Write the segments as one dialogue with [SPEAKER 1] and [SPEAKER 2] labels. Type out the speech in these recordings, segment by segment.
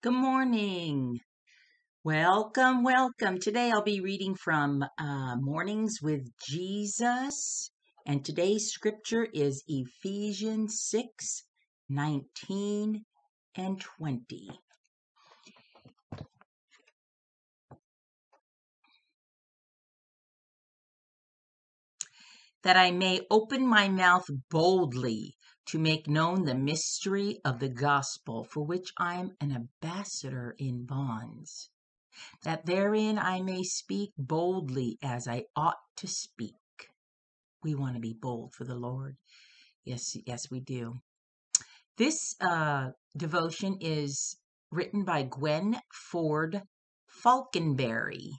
[SPEAKER 1] Good morning. Welcome, welcome. Today I'll be reading from Mornings with Jesus. And today's scripture is Ephesians 6:19 and 20. That I may open my mouth boldly to make known the mystery of the gospel, for which I am an ambassador in bonds, that therein I may speak boldly as I ought to speak. We want to be bold for the Lord. Yes, yes, we do. This devotion is written by Gwen Ford Falconberry.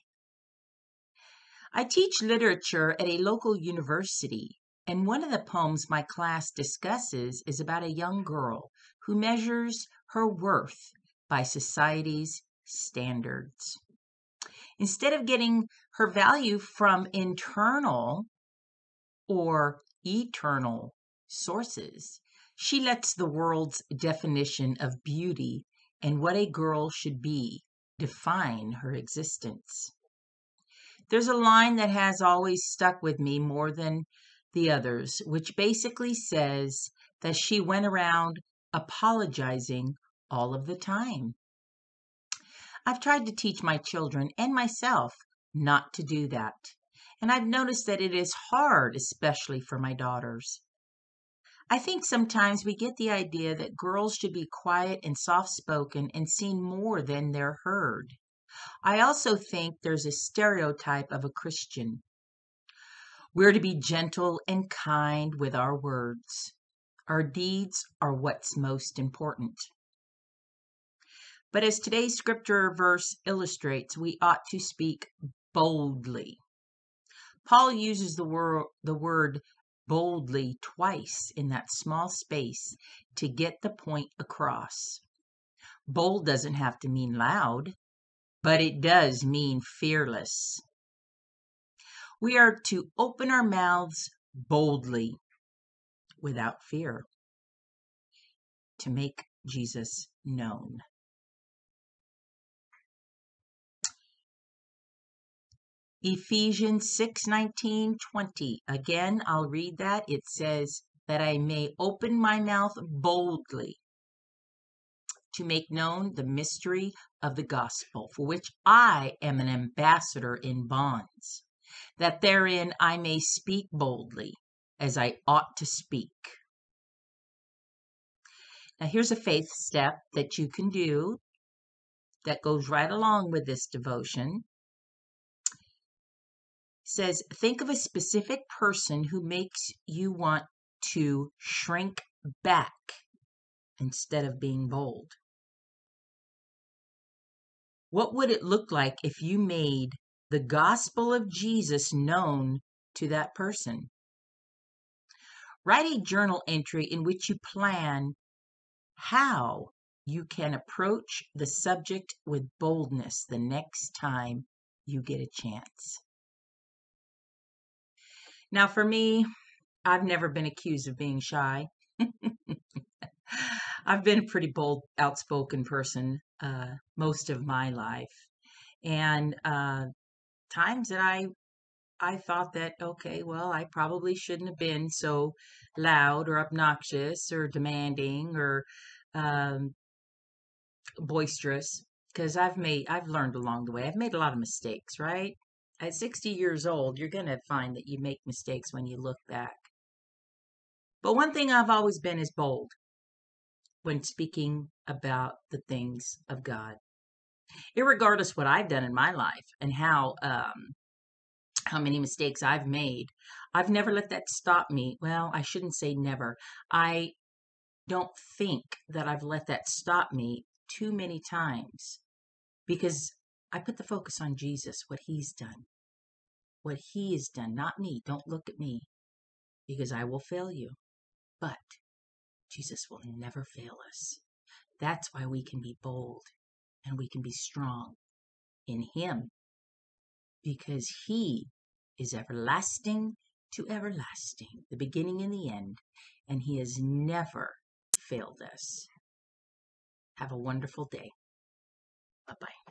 [SPEAKER 1] I teach literature at a local university, and one of the poems my class discusses is about a young girl who measures her worth by society's standards. Instead of getting her value from internal or eternal sources, she lets the world's definition of beauty and what a girl should be define her existence. There's a line that has always stuck with me more than the others, which basically says that she went around apologizing all of the time. I've tried to teach my children and myself not to do that. And I've noticed that it is hard, especially for my daughters. I think sometimes we get the idea that girls should be quiet and soft spoken and seen more than they're heard. I also think there's a stereotype of a Christian. We're to be gentle and kind with our words. Our deeds are what's most important. But as today's scripture verse illustrates, we ought to speak boldly. Paul uses the word boldly twice in that small space to get the point across. Bold doesn't have to mean loud, but it does mean fearless. We are to open our mouths boldly without fear to make Jesus known. Ephesians 6:19, 20. Again, I'll read that. It says, that I may open my mouth boldly to make known the mystery of the gospel, for which I am an ambassador in bonds, that therein I may speak boldly as I ought to speak. Now, here's a faith step that you can do that goes right along with this devotion. Says, think of a specific person who makes you want to shrink back instead of being bold. What would it look like if you made the gospel of Jesus known to that person? Write a journal entry in which you plan how you can approach the subject with boldness the next time you get a chance. Now, for me, I've never been accused of being shy. I've been a pretty bold, outspoken person most of my life. And times that I thought that, okay, well, I probably shouldn't have been so loud or obnoxious or demanding or um, boisterous, because I've learned along the way. I've made a lot of mistakes, right? At 60 years old, you're going to find that you make mistakes when you look back. But one thing I've always been is bold when speaking about the things of God. Irregardless what I've done in my life and how many mistakes I've made, I've never let that stop me. Well, I shouldn't say never. I don't think that I've let that stop me too many times, because I put the focus on Jesus, what he's done. What he has done, not me. Don't look at me, because I will fail you. But Jesus will never fail us. That's why we can be bold and we can be strong in him, because he is everlasting to everlasting, the beginning and the end, and he has never failed us. Have a wonderful day. Bye bye.